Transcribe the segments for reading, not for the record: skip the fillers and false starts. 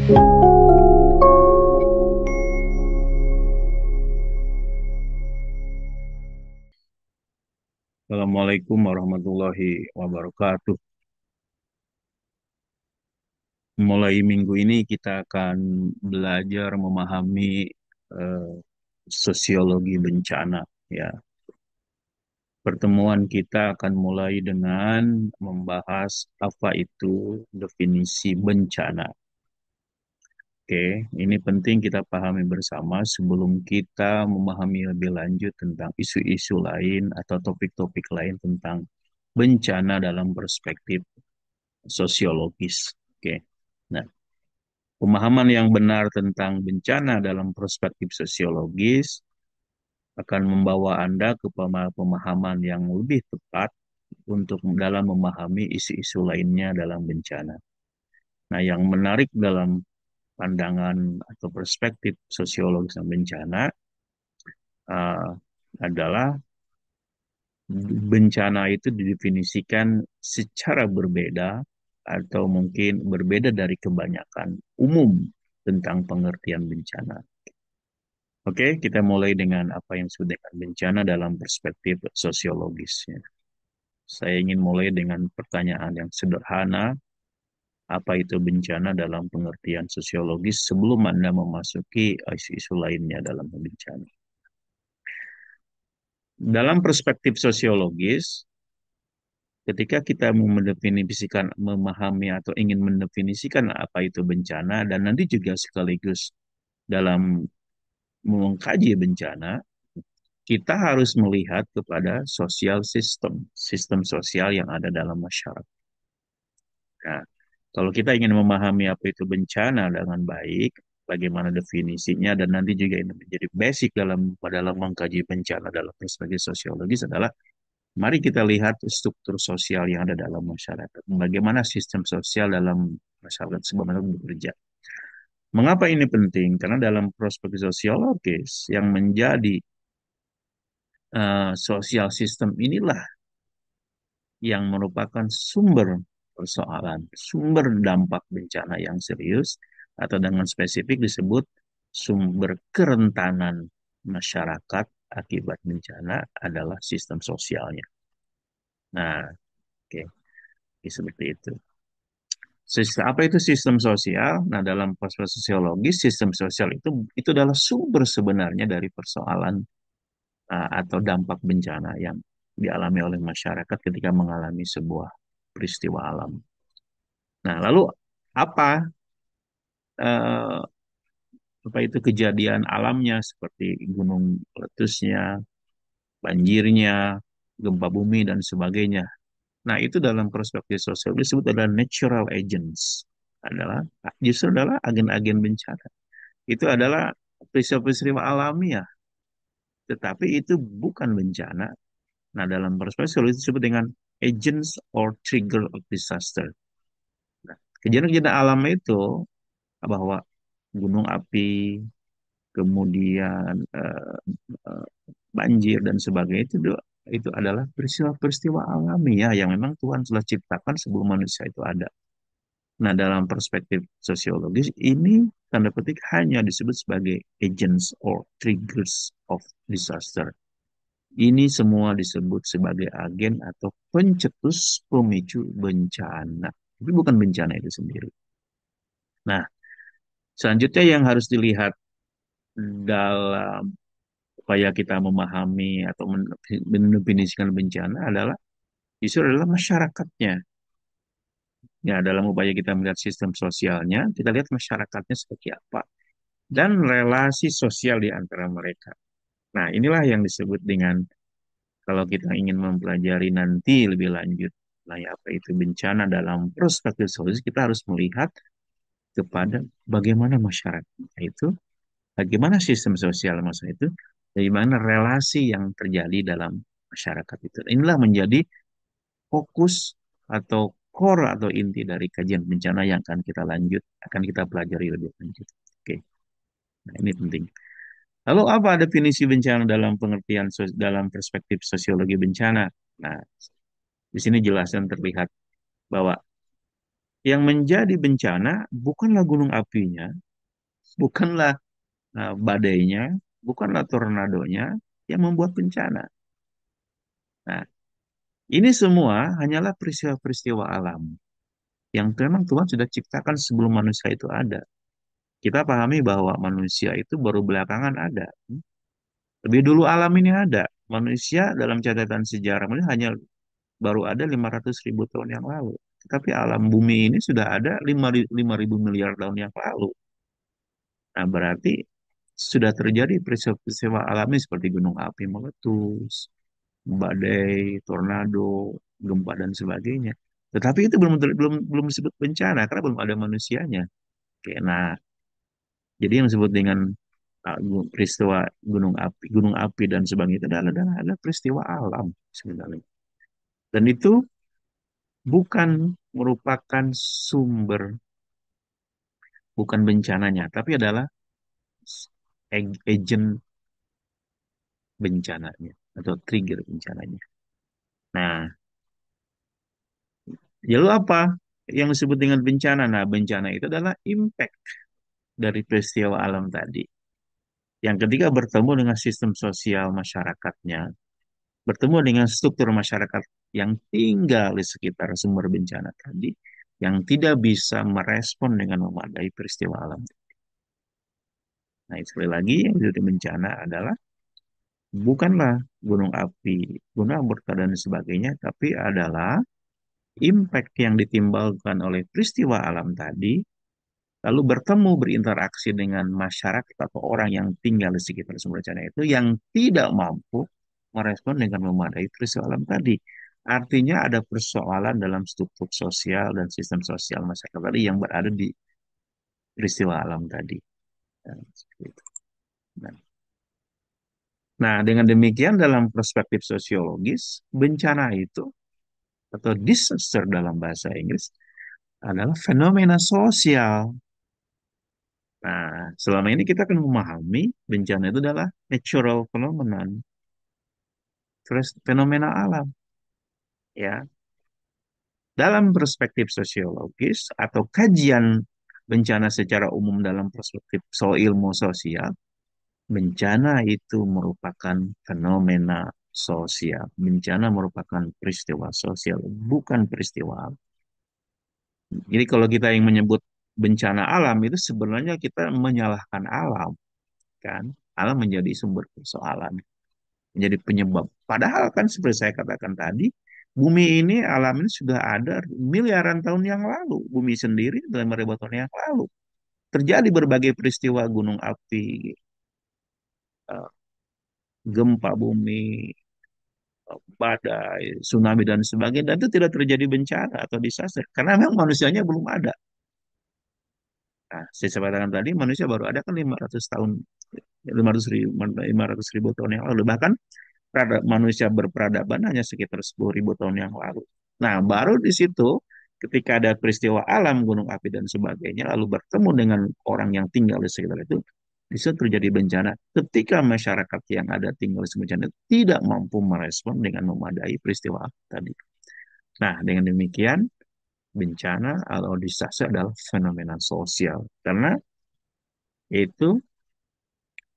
Assalamualaikum warahmatullahi wabarakatuh. Mulai minggu ini kita akan belajar memahami eh, sosiologi bencana. Ya, pertemuan kita akan mulai dengan membahas apa itu definisi bencana. Oke, ini penting kita pahami bersama sebelum kita memahami lebih lanjut tentang isu-isu lain atau topik-topik lain tentang bencana dalam perspektif sosiologis. Oke. Nah, pemahaman yang benar tentang bencana dalam perspektif sosiologis akan membawa Anda ke pemahaman yang lebih tepat untuk dalam memahami isu-isu lainnya dalam bencana. Nah, yang menarik dalam pandangan atau perspektif sosiologis tentang bencana uh, adalah bencana itu didefinisikan secara berbeda atau mungkin berbeda dari kebanyakan umum tentang pengertian bencana. Oke, kita mulai dengan apa yang disebut dengan bencana dalam perspektif sosiologisnya. Saya ingin mulai dengan pertanyaan yang sederhana, apa itu bencana dalam pengertian sosiologis sebelum Anda memasuki isu-isu lainnya dalam bencana. Dalam perspektif sosiologis, ketika kita mendefinisikan, memahami atau ingin mendefinisikan apa itu bencana dan nanti juga sekaligus dalam mengkaji bencana, kita harus melihat kepada sosial sistem, sistem sosial yang ada dalam masyarakat. Nah, kalau kita ingin memahami apa itu bencana dengan baik, bagaimana definisinya, dan nanti juga ini menjadi basic dalam mengkaji bencana dalam perspektif sosiologis adalah, mari kita lihat struktur sosial yang ada dalam masyarakat. Bagaimana sistem sosial dalam masyarakat sebenarnya bekerja. Mengapa ini penting? Karena dalam perspektif sosiologis yang menjadi sosial sistem inilah yang merupakan sumber persoalan, sumber dampak bencana yang serius, atau dengan spesifik disebut sumber kerentanan masyarakat akibat bencana adalah sistem sosialnya. Nah, oke, seperti itu. Apa itu sistem sosial? Nah, dalam perspektif sosiologis, sistem sosial itu adalah sumber sebenarnya dari persoalan atau dampak bencana yang dialami oleh masyarakat ketika mengalami sebuah peristiwa alam. Nah, lalu apa eh, apa itu kejadian alamnya seperti gunung meletusnya, banjirnya, gempa bumi dan sebagainya. Nah, itu dalam perspektif sosial disebut adalah natural agents. Adalah justru adalah agen-agen bencana. Itu adalah peristiwa-peristiwa alamiah, tetapi itu bukan bencana. Nah, dalam perspektif sosial itu disebut dengan agents or trigger of disaster. Nah, kejadian-kejadian alam itu bahwa gunung api, kemudian eh, banjir dan sebagainya itu adalah peristiwa-peristiwa alami ya yang memang Tuhan telah ciptakan sebelum manusia itu ada. Nah, dalam perspektif sosiologis ini tanda petik hanya disebut sebagai agents or triggers of disaster. Ini semua disebut sebagai agen atau pencetus pemicu bencana. Tapi bukan bencana itu sendiri. Nah, selanjutnya yang harus dilihat dalam upaya kita memahami atau mendefinisikan bencana adalah justru adalah masyarakatnya. Ya, dalam upaya kita melihat sistem sosialnya, kita lihat masyarakatnya seperti apa dan relasi sosial di antara mereka. Nah, inilah yang disebut dengan kalau kita ingin mempelajari nanti lebih lanjut lah ya, apa itu bencana dalam perspektif sosial, kita harus melihat kepada bagaimana masyarakat itu, bagaimana sistem sosial masa itu, bagaimana relasi yang terjadi dalam masyarakat itu. Inilah menjadi fokus atau core atau inti dari kajian bencana yang akan kita pelajari lebih lanjut. Oke, nah ini penting. Lalu apa definisi bencana dalam pengertian dalam perspektif sosiologi bencana? Nah, di sini jelas dan terlihat bahwa Yang menjadi bencana bukanlah gunung apinya, bukanlah badainya, bukanlah tornadonya yang membuat bencana. Nah, ini semua hanyalah peristiwa-peristiwa alam yang memang Tuhan sudah ciptakan sebelum manusia itu ada. Kita pahami bahwa manusia itu baru belakangan ada. Lebih dulu alam ini ada. Manusia dalam catatan sejarah ini hanya baru ada 500.000 tahun yang lalu. Tapi alam bumi ini sudah ada 5.000 miliar tahun yang lalu. Nah, berarti sudah terjadi peristiwa-peristiwa alami seperti gunung api meletus, badai, tornado, gempa dan sebagainya. Tetapi itu belum belum belum disebut bencana karena belum ada manusianya. Oke, nah, jadi yang disebut dengan peristiwa gunung api dan sebagainya itu adalah peristiwa alam sebenarnya. Dan itu bukan merupakan sumber, bukan bencananya, tapi adalah agent bencananya atau trigger bencananya. Nah, lalu apa yang disebut dengan bencana? Nah, bencana itu adalah impact dari peristiwa alam tadi. Yang ketiga bertemu dengan sistem sosial masyarakatnya, bertemu dengan struktur masyarakat yang tinggal di sekitar sumber bencana tadi, yang tidak bisa merespon dengan memadai peristiwa alam. Nah, sekali lagi yang disebut bencana adalah bukanlah gunung api, gunung berkat dan sebagainya, tapi adalah impact yang ditimbulkan oleh peristiwa alam tadi, lalu bertemu berinteraksi dengan masyarakat atau orang yang tinggal di sekitar sumber bencana itu yang tidak mampu merespon dengan memadai peristiwa alam tadi. Artinya ada persoalan dalam struktur sosial dan sistem sosial masyarakat tadi yang berada di peristiwa alam tadi. Nah, seperti itu. Nah, nah, dengan demikian dalam perspektif sosiologis, bencana itu atau disaster dalam bahasa Inggris adalah fenomena sosial. Nah, selama ini kita akan memahami bencana itu adalah natural phenomenon, terus fenomena alam, ya. Dalam perspektif sosiologis atau kajian bencana secara umum dalam perspektif ilmu sosial, bencana itu merupakan fenomena sosial. Bencana merupakan peristiwa sosial, bukan peristiwa alam. Jadi kalau kita yang menyebut bencana alam itu sebenarnya kita menyalahkan alam, kan? Alam menjadi sumber persoalan, menjadi penyebab. Padahal kan seperti saya katakan tadi, bumi ini alam ini sudah ada miliaran tahun yang lalu. Bumi sendiri dalam ribu tahun yang lalu terjadi berbagai peristiwa gunung api, eh, gempa bumi, badai, tsunami dan sebagainya. Dan itu tidak terjadi bencana atau disaster karena memang manusianya belum ada. Nah, saya katakan tadi manusia baru ada kan 500 tahun, 500 ribu tahun yang lalu. Bahkan manusia berperadaban hanya sekitar 10.000 tahun yang lalu. Nah, baru di situ ketika ada peristiwa alam, gunung api dan sebagainya, lalu bertemu dengan orang yang tinggal di sekitar itu, di situ terjadi bencana. Ketika masyarakat yang ada tinggal di sekitar bencana tidak mampu merespon dengan memadai peristiwa tadi. Nah, dengan demikian, bencana atau disaster adalah fenomena sosial. Karena itu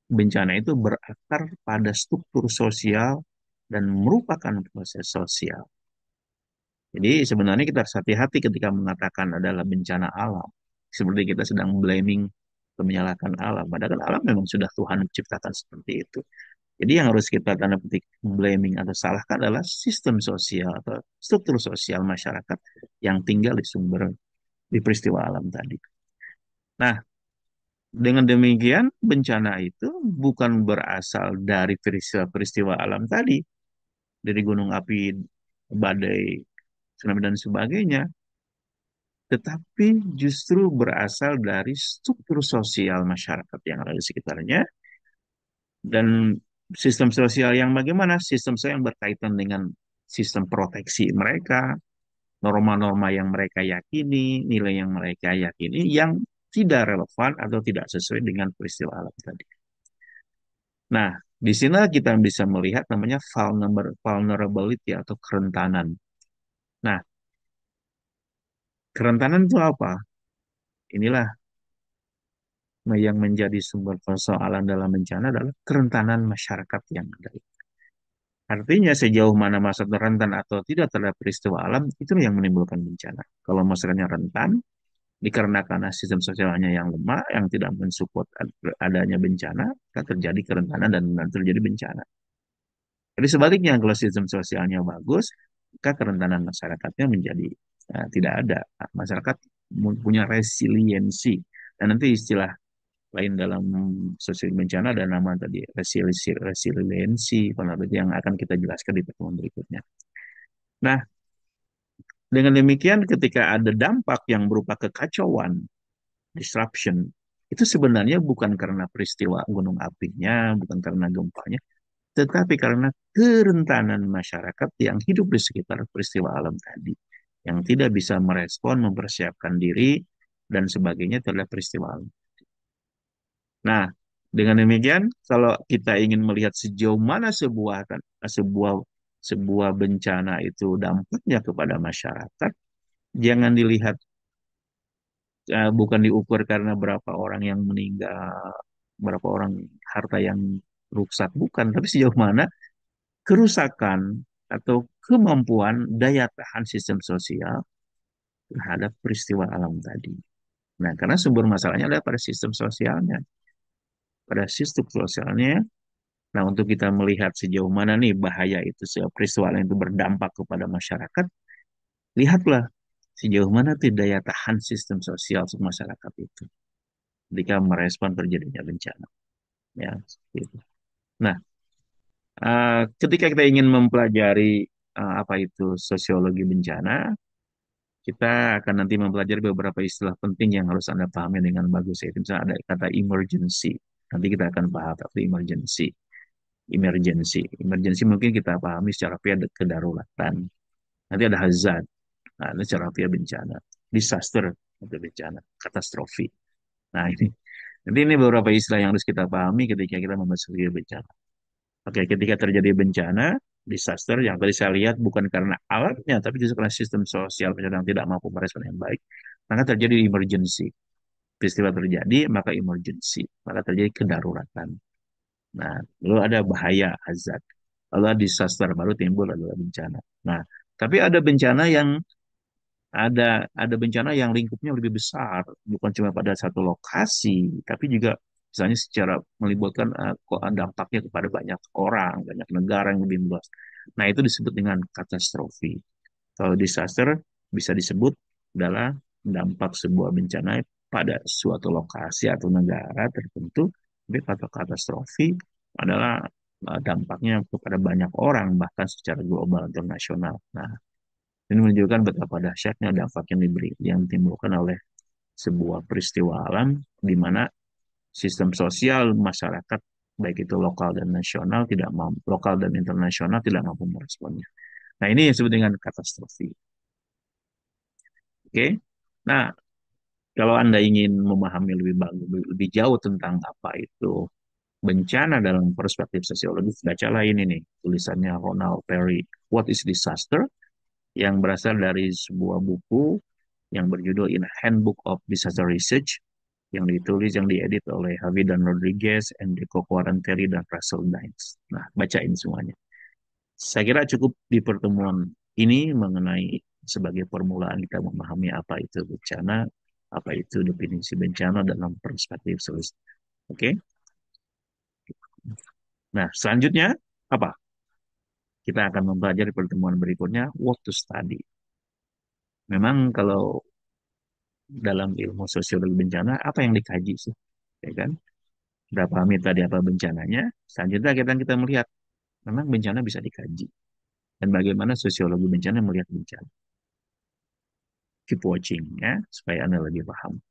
bencana itu berakar pada struktur sosial dan merupakan proses sosial. Jadi sebenarnya kita harus hati-hati ketika mengatakan adalah bencana alam. Seperti kita sedang blaming atau menyalahkan alam. Padahal kan alam memang sudah Tuhan ciptakan seperti itu. Jadi yang harus kita tanda petik blaming atau salahkan adalah sistem sosial atau struktur sosial masyarakat yang tinggal di peristiwa alam tadi. Nah, dengan demikian bencana itu bukan berasal dari peristiwa-peristiwa alam tadi, dari gunung api, badai, tsunami dan sebagainya, tetapi justru berasal dari struktur sosial masyarakat yang ada di sekitarnya dan sistem sosial yang bagaimana? Sistem sosial yang berkaitan dengan sistem proteksi mereka, norma-norma yang mereka yakini, nilai yang mereka yakini yang tidak relevan atau tidak sesuai dengan peristiwa alam tadi. Nah, di sini kita bisa melihat namanya vulnerability atau kerentanan. Nah, Kerentanan itu apa? Inilah yang menjadi sumber persoalan dalam bencana adalah kerentanan masyarakat yang ada. Artinya sejauh mana masyarakat rentan atau tidak terhadap peristiwa alam, itu yang menimbulkan bencana. Kalau masyarakatnya rentan, dikarenakan sistem sosialnya yang lemah, yang tidak mensupport adanya bencana, akan terjadi kerentanan dan terjadi bencana. Jadi sebaliknya, kalau sistem sosialnya bagus, maka kerentanan masyarakatnya menjadi tidak ada. Masyarakat punya resiliensi. Dan nanti istilah lain dalam sosial bencana ada nama tadi resiliensi, yang akan kita jelaskan di pertemuan berikutnya. Nah, dengan demikian ketika ada dampak yang berupa kekacauan, disruption, itu sebenarnya bukan karena peristiwa gunung apinya, bukan karena gempanya, tetapi karena kerentanan masyarakat yang hidup di sekitar peristiwa alam tadi, yang tidak bisa merespon, mempersiapkan diri, dan sebagainya terhadap peristiwa alam. Nah, dengan demikian, kalau kita ingin melihat sejauh mana sebuah sebuah bencana itu dampaknya kepada masyarakat, jangan dilihat bukan diukur karena berapa orang yang meninggal, berapa orang harta yang rusak, bukan, tapi sejauh mana kerusakan atau kemampuan daya tahan sistem sosial terhadap peristiwa alam tadi. Nah, karena sumber masalahnya adalah pada sistem sosialnya. Pada sistem sosialnya, nah untuk kita melihat sejauh mana nih bahaya itu, peristiwa alam itu berdampak kepada masyarakat, lihatlah sejauh mana tuh daya tahan sistem sosial masyarakat itu ketika merespon terjadinya bencana. Ya, seperti itu. Nah, ketika kita ingin mempelajari apa itu sosiologi bencana, kita akan nanti mempelajari beberapa istilah penting yang harus Anda pahami dengan bagus. Yaitu misalnya ada kata emergency. Nanti kita akan bahas apa emergency. Emergency. Emergency mungkin kita pahami secara via kedaruratan. Nanti ada hazard. Nah, ini secara via bencana. Disaster atau bencana. Katastrofi. Nah, ini. Nanti ini beberapa istilah yang harus kita pahami ketika kita memasuki bencana. Oke, ketika terjadi bencana, disaster yang tadi saya lihat bukan karena alatnya, tapi justru karena sistem sosial yang tidak mampu merespon yang baik, maka terjadi emergency. Peristiwa terjadi, maka emergency, maka terjadi kedaruratan. Nah, lalu ada bahaya hazard. Lalu ada disaster, baru timbul adalah bencana. Nah, tapi ada bencana yang lingkupnya lebih besar, bukan cuma pada satu lokasi, tapi juga misalnya secara melibatkan dampaknya kepada banyak orang, banyak negara yang lebih luas. Nah, itu disebut dengan katastrofi. Kalau disaster bisa disebut adalah dampak sebuah bencana pada suatu lokasi atau negara tertentu, tapi kata katastrofi adalah dampaknya kepada banyak orang, bahkan secara global internasional. Nah, ini menunjukkan betapa dahsyatnya dampak yang ditimbulkan oleh sebuah peristiwa alam di mana sistem sosial masyarakat baik itu lokal dan nasional tidak mampu, lokal dan internasional tidak mampu meresponnya. Nah, ini yang disebut dengan katastrofi. Oke. Nah, kalau Anda ingin memahami lebih jauh tentang apa itu bencana dalam perspektif sosiologis, bacalah ini nih, tulisannya Ronald Perry, What is Disaster? Yang berasal dari sebuah buku yang berjudul In Handbook of Disaster Research yang ditulis, yang diedit oleh Javi dan Rodriguez, Enrico Quaranteri, dan Russell Dines. Nah, bacain semuanya. Saya kira cukup di pertemuan ini mengenai sebagai permulaan kita memahami apa itu bencana, apa itu definisi bencana dalam perspektif sosial. Oke? Nah, selanjutnya apa? Kita akan mempelajari pertemuan berikutnya, what to study. Memang kalau dalam ilmu sosiologi bencana, apa yang dikaji sih? Ya kan? Sudah pahami tadi apa bencananya. Selanjutnya kita melihat memang bencana bisa dikaji. Dan bagaimana sosiologi bencana melihat bencana. Keep watching ya, supaya Anda lebih paham.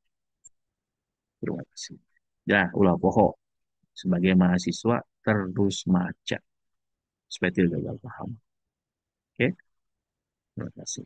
Terima kasih. Ya, ulah poho. Sebagai mahasiswa, terus maca. Supaya tidak gagal paham. Oke? Terima kasih.